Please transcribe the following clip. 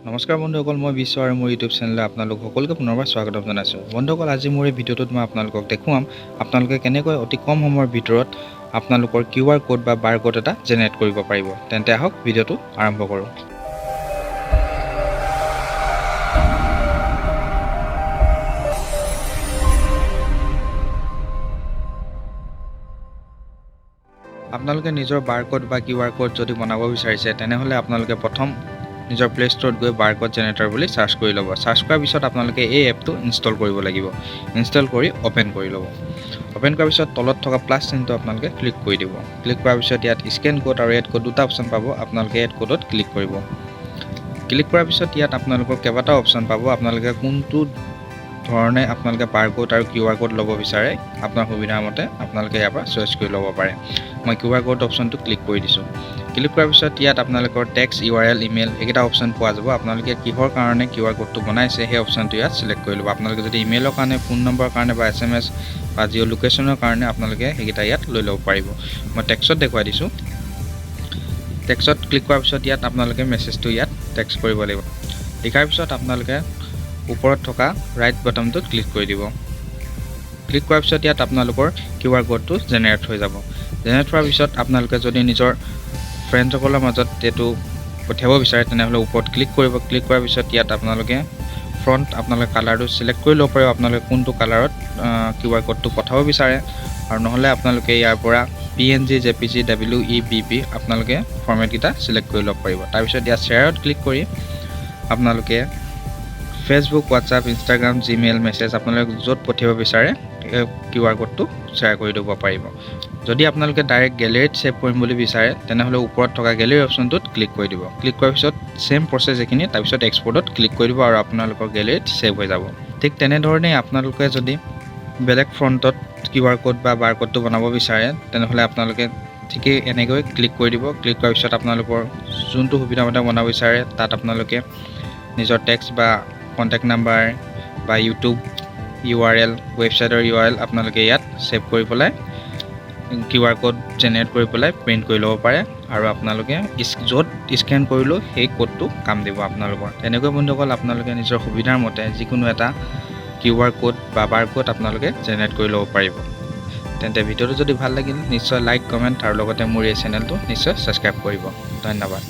নমস্কাৰ বন্ধুসকল, মই বিশ্ব আৰু মোৰ ইউটিউব চেনেলে আপোনালোক সকলোকে পুনৰবাৰ স্বাগতম জনাইছোঁ। বন্ধুসকল, আজি মোৰ এই ভিডিঅ'টোত মই আপোনালোকক দেখুৱাম আপোনালোকে কেনেকৈ অতি কম সময়ৰ ভিতৰত আপোনালোকৰ QR কোড বা বাৰকোড এটা জেনেৰেট কৰিব পাৰিব। তেন্তে আহক ভিডিঅ'টো আৰম্ভ কৰোঁ। আপোনালোকে নিজৰ বাৰকোড বা QR কোড যদি বনাব বিচাৰিছে তেনেহ'লে আপোনালোকে প্ৰথম নিজৰ প্লে ষ্ট'ৰত গৈ বাৰকোড জেনেৰেটৰ বুলি চাৰ্চ কৰি ল'ব। চাৰ্চ কৰাৰ পিছত আপোনালোকে এই এপটো ইনষ্টল কৰিব লাগিব। ইনষ্টল কৰি অ'পেন কৰি ল'ব। অ'পেন কৰাৰ পিছত তলত থকা প্লাছ চিনটো আপোনালোকে ক্লিক কৰি দিব। ক্লিক কৰাৰ পিছত ইয়াত স্কেন কোড আৰু এড কোড দুটা অপশ্যন পাব। আপোনালোকে এড কোডত ক্লিক কৰিব। ক্লিক কৰাৰ পিছত ইয়াত আপোনালোকৰ কেইবাটাও অপশ্যন পাব। আপোনালোকে কোনটো ধৰণে আপোনালোকে বাৰকোড আৰু QR কোড ল'ব বিচাৰে আপোনাৰ সুবিধাৰ মতে আপোনালোকে ইয়াৰ পৰা চইচ কৰি ল'ব পাৰে। মই QR কোড অপশ্যনটো ক্লিক কৰি দিছোঁ। ক্লিক কৰাৰ পিছত ইয়াত আপোনালোকৰ টেক্সট, URL, ইমেইল এইকেইটা অপশ্যন পোৱা যাব। আপোনালোকে কিহৰ কাৰণে QR কোডটো বনাইছে সেই অপশ্যনটো ইয়াত চিলেক্ট কৰি ল'ব। আপোনালোকে যদি ইমেইলৰ কাৰণে, ফোন নম্বৰৰ কাৰণে বা SMS বা জিঅ' লোকেশ্যনৰ কাৰণে আপোনালোকে সেইকেইটা ইয়াত লৈ ল'ব পাৰিব। মই টেক্সটত দেখুৱাই দিছোঁ। টেক্সটত ক্লিক কৰাৰ পিছত ইয়াত আপোনালোকে মেছেজটো ইয়াত টেক্সট কৰিব লাগিব। লিখাৰ পিছত আপোনালোকে ওপৰত থকা ৰাইট বটনটোত ক্লিক কৰি দিব। ক্লিক কৰাৰ পিছত ইয়াত আপোনালোকৰ QR কোডটো জেনেৰেট হৈ যাব। জেনেৰেট হোৱাৰ পিছত আপোনালোকে যদি নিজৰ ফ্ৰেণ্ডসকলৰ মাজত এইটো পঠিয়াব বিচাৰে তেনেহ'লে ওপৰত ক্লিক কৰিব। ক্লিক কৰাৰ পিছত ইয়াত আপোনালোকে আপোনালোকে কালাৰটো চিলেক্ট কৰি ল'ব পাৰিব। আপোনালোকে কোনটো কালাৰত QR কোডটো পঠাব বিচাৰে, আৰু নহ'লে আপোনালোকে ইয়াৰ পৰা PNG, JPG, WEBP আপোনালোকে ফৰ্মেটকেইটা চিলেক্ট কৰি ল'ব পাৰিব। তাৰপিছত ইয়াত শ্বেয়াৰত ক্লিক কৰি আপোনালোকে Facebook, WhatsApp, Instagram, Gmail, message আপোনালোকে য'ত পঠিয়াব বিচাৰে QR কোডটো শ্বেয়াৰ কৰি দিব পাৰিব। যদি আপোনালোকে ডাইৰেক্ট গেলেৰীত ছেভ কৰিম বুলি বিচাৰে তেনেহ'লে ওপৰত থকা গেলেৰী অপশ্যনটোত ক্লিক কৰি দিব। ক্লিক কৰাৰ পিছত ছেম প্ৰচেছ এইখিনি, তাৰপিছত এক্সপৰ্টত ক্লিক কৰি দিব আৰু আপোনালোকৰ গেলেৰীত ছেভ হৈ যাব। ঠিক তেনেধৰণেই আপোনালোকে যদি বেলেগ ফ্ৰণ্টত QR কোড বা বাৰকোডটো বনাব বিচাৰে তেনেহ'লে আপোনালোকে ঠিকেই এনেকৈ ক্লিক কৰি দিব। ক্লিক কৰাৰ পিছত আপোনালোকৰ যোনটো সুবিধামতে বনাব বিচাৰে তাত আপোনালোকে নিজৰ টেক্সট বা কণ্টেক্ট নাম্বাৰ বা ইউটিউব URL, ৱেবছাইটৰ URL আপোনালোকে ইয়াত ছেভ কৰি পেলাই QR কোড জেনেৰেট কৰি পেলাই প্ৰিণ্ট কৰি ল'ব পাৰে, আৰু আপোনালোকে য'ত স্কেন কৰিলেও সেই কোডটো কাম দিব আপোনালোকৰ। তেনেকৈ বন্ধুসকল, আপোনালোকে নিজৰ সুবিধাৰ মতে যিকোনো এটা QR কোড বা বাৰকোড আপোনালোকে জেনেৰেট কৰি ল'ব পাৰিব। তেন্তে ভিডিঅ'টো যদি ভাল লাগিল নিশ্চয় লাইক, কমেণ্ট আৰু লগতে মোৰ এই চেনেলটো নিশ্চয় ছাবস্ক্ৰাইব কৰিব। ধন্যবাদ।